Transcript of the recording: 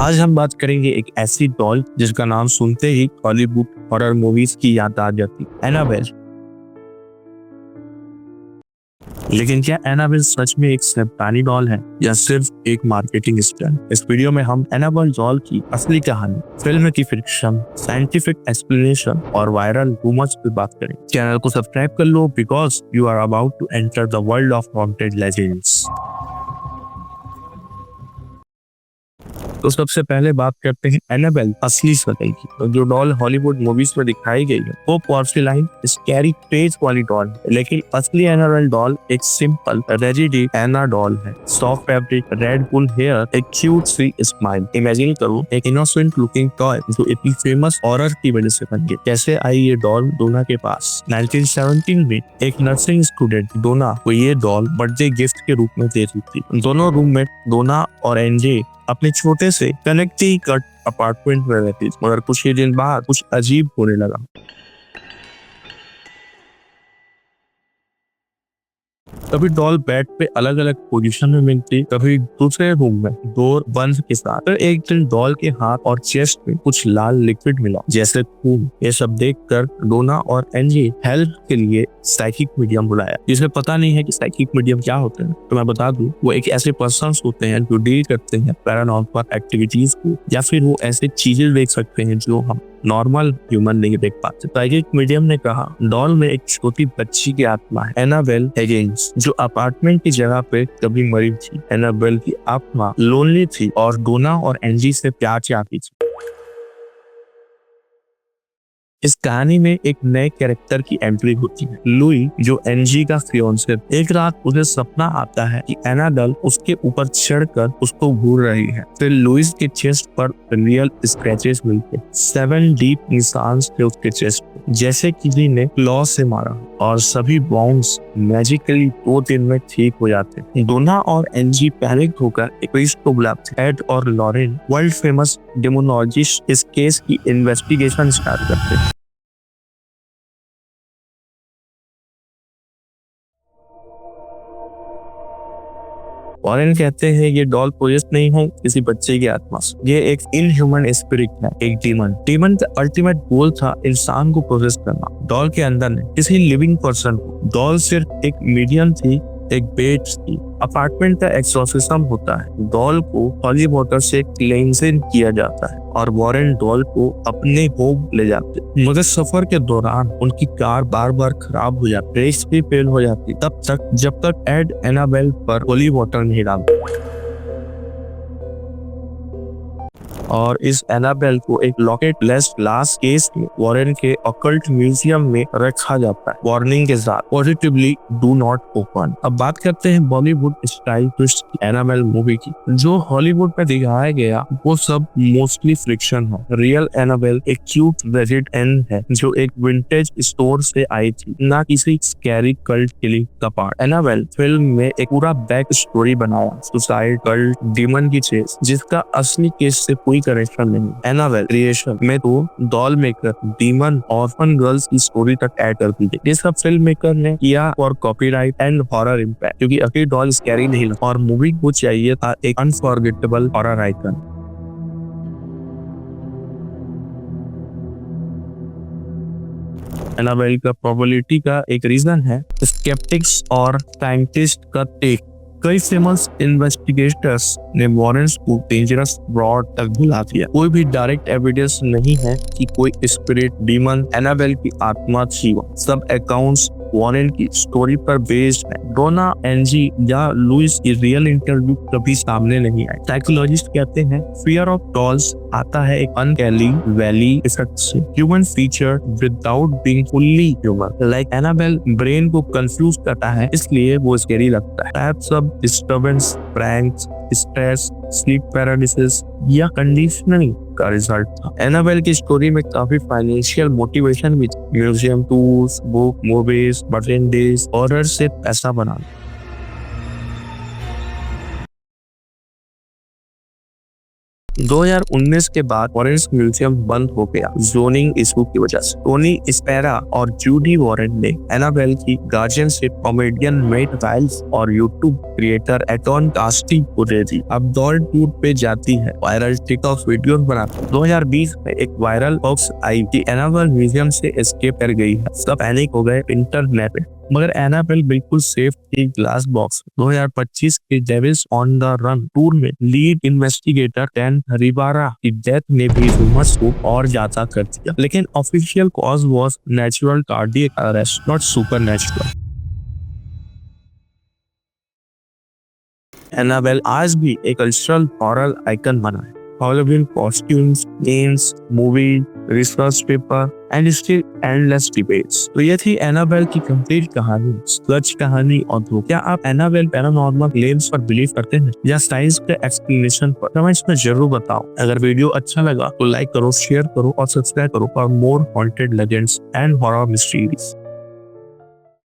आज हम बात करेंगे एक ऐसी डॉल जिसका नाम सुनते ही हॉलीवुड हॉरर मूवीज की याद आ जाती, एनाबेल। लेकिन क्या एनाबेल सच में एक शैतानी डॉल है या सिर्फ एक मार्केटिंग स्टंट? इस वीडियो में हम एनाबेल डॉल की असली कहानी, फिल्म की फिक्शन, साइंटिफिक एक्सप्लेनेशन और वायरल रूमर्स पर बात करें। चैनल को सब्सक्राइब कर लो because you are about to enter the world of haunted legends. तो सबसे पहले बात करते हैं एनाबेल असली शक्ल की। तो जो डॉल हॉलीवुड मूवीज में दिखाई गई है वो पोर्सिलाइन स्कैरी क्रेज वाली डॉल है, लेकिन असली एनाबेल डॉल एक सिंपल रेजिडी एना डॉल है। Soft fabric, red full hair, एक क्यूट सी स्माइल। इमेजिन करो एक इनोसेंट लुकिंग टॉय जो इतनी फेमस हॉरर की वजह से बन गई। कैसे आई ये डॉल डोना के पास? 1917 में एक नर्सिंग स्टूडेंट डोना को ये डॉल बर्थडे गिफ्ट के रूप में दे दी थी। दोनों रूममेट डोना और एनजे अपने छोटे से कनेक्टिकट अपार्टमेंट में रहती थी, मगर कुछ ही दिन बाद कुछ अजीब होने लगा। कभी डॉल बेड पे अलग अलग पोजीशन में मिलती, कभी दूसरे रूम में डोर बंद के साथ। फिर एक दिन डॉल के हाथ और चेस्ट में कुछ लाल लिक्विड मिला जैसे खून। ये सब देखकर डोना और एनजी हेल्प के लिए साइकिक मीडियम बुलाया, जिसे पता नहीं है कि साइकिक मीडियम क्या होते हैं। तो मैं बता दूं, वो एक ऐसे पर्सन होते हैं जो डील करते हैं पैरानॉर्मल एक्टिविटीज को, या फिर वो ऐसे चीजें देख सकते हैं जो हम नॉर्मल ह्यूमन नहीं देख पाते। साइकिक मीडियम ने कहा डॉल में एक छोटी बच्ची की आत्मा है, एनाबेल हिगिंस, जो अपार्टमेंट की जगह पे कभी मरी थी। एनाबेल की आत्मा लोनली थी और डोना और एनजी से प्यार चाहती थी। इस कहानी में एक नए कैरेक्टर की एंट्री होती है, लुई, जो एनजी का फियोंसे। एक रात उसे सपना आता है कि एनाबेल उसके ऊपर चढ़कर उसको घूर रही है। फिर लुइस के चेस्ट पर रियल स्क्रैचेस मिलते, 7 डीप निशान थे उसके चेस्ट पे, जैसे किसी ने क्लॉ से मारा, और सभी बाउंड्स मैजिकली 2 दिन में ठीक हो जाते। डोना और एनजी पैनिक होकर एक प्रीस्ट को बुलाते। एड और लॉरेन, वर्ल्ड फेमस डेमोनोलॉजिस्ट, इस केस की इन्वेस्टिगेशन स्टार्ट करते। वॉरेन कहते हैं ये डॉल पोजेस नहीं है किसी बच्चे की आत्मा से, ये एक इनह्यूमन स्पिरिट है, एक डीमन। डीमन का अल्टीमेट गोल था इंसान को पोजेस करना, डॉल के अंदर नहीं, किसी लिविंग पर्सन को। डॉल सिर्फ एक मीडियम थी, एक बेड थी। अपार्टमेंट का एक्सोर्सिज्म होता है, डॉल को हॉली वाटर से क्लेंजिंग किया जाता है और वॉरेन डॉल को अपने होम ले जाते। मगर सफर के दौरान उनकी कार बार बार खराब हो जाती, रेस भी फेल हो जाती, तब तक जब तक एड एनाबेल पर होली वाटर नहीं डालते। और इस एनाबेल को एक लॉकेट लेस ग्लास केस में वॉरेन के ऑकल्ट म्यूजियम में रखा जाता है, वार्निंग के साथ, पॉजिटिवली डू नॉट ओपन। अब बात करते हैं बॉलीवुड स्टाइल ट्विस्ट की एनाबेल मूवी की। जो हॉलीवुड में दिखाया गया वो सब मोस्टली फ्रिक्शन है। रियल एनाबेल एक क्यूट रेजिड एन है जो एक विंटेज स्टोर से आई थी, ना किसी स्कैरी कल्ट किलिंग का पार्ट। एनाबेल फिल्म में एक पूरा बैक स्टोरी बनाया, सुसाइड, कल्ट, डीमन की चेस, जिसका असली केस से कोई कनेक्शन नहीं। एनाबेल क्रिएशन में तो doll maker, demon, orphan girls की स्टोरी तक ऐड कर दी गई। ये सब फिल्म मेकर ने किया for copyright and horror impact, क्योंकि अकेली डॉल स्कैरी नहीं लगा और मूवी को चाहिए था एक अनफॉरगेटेबल हॉरर आइकन। एनाबेल का प्रोबेबिलिटी का एक रीजन है स्केप्टिक्स और साइंटिस्ट का टेक। कई फेमस इन्वेस्टिगेटर्स ने वॉरेन्स को डेंजरस ब्रॉड तक बुला दिया। कोई भी डायरेक्ट एविडेंस नहीं है कि कोई स्पिरिट, डीमन एनाबेल की आत्मा थी। सब अकाउंट्स वॉरेन की स्टोरी पर बेस्ड है। डोना, एनजी या लुइस की रियल इंटरव्यू कभी सामने नहीं आए। साइकोलॉजिस्ट कहते हैं फियर ऑफ डॉल्स आता है एक अनकैली वैली इफेक्ट से, human feature without being fully human. Like Annabelle brain को कंफ्यूज करता है, इसलिए वो स्कैरी लगता है। Types of disturbance, pranks, stress, sleep paralysis या कंडीशनिंग का रिजल्ट था। एनाबेल की स्टोरी में काफी फाइनेंशियल मोटिवेशन भी थी, museum tours, book, movies, merchandise, horror से पैसा बनाना। 2019 के बाद वॉरेन्स म्यूजियम बंद हो गया जोनिंग इशू की वजह से। टोनी स्पैरा और जूडी वॉरेन ने एनाबेल की गार्जियनशिप कॉमेडियन मेट वाइल्स और यूट्यूब क्रिएटर एटॉन कास्टी को दे दी। अब दौड़ टूर पे जाती है, वायरल टिकटॉक वीडियोस बनाती है। 2020 में एक वायरल बॉक्स आई कि एनाबेल म्यूजियम से एस्केप कर गई है। सब पैनिक हो गए इंटरनेट पे, मगर एनाबेल बिल्कुल सेफ थी ग्लास बॉक्स। 2025 के devils on the run tour में लीड इन्वेस्टिगेटर डैन रिबारा की डेथ ने भी रूमर्स को और ज्यादा कर दिया, लेकिन official cause was natural cardiac arrest, not supernatural. Annabelle आज भी एक कल्चरल हॉरर आइकन बना है। Halloween costumes, games, movie, research paper, and still endless debates। तो ये थी एनाबेल की कंप्लीट कहानी, सच कहानी और धोखा। क्या आप एनाबेल पैरानॉर्मल क्लेम्स पर बिलीव करते हैं या साइंस के एक्सप्लेनेशन पर? कमेंट्स में जरूर बताओ। अगर वीडियो अच्छा लगा तो लाइक करो, शेयर करो और सब्सक्राइब करो for more haunted legends and horror mysteries.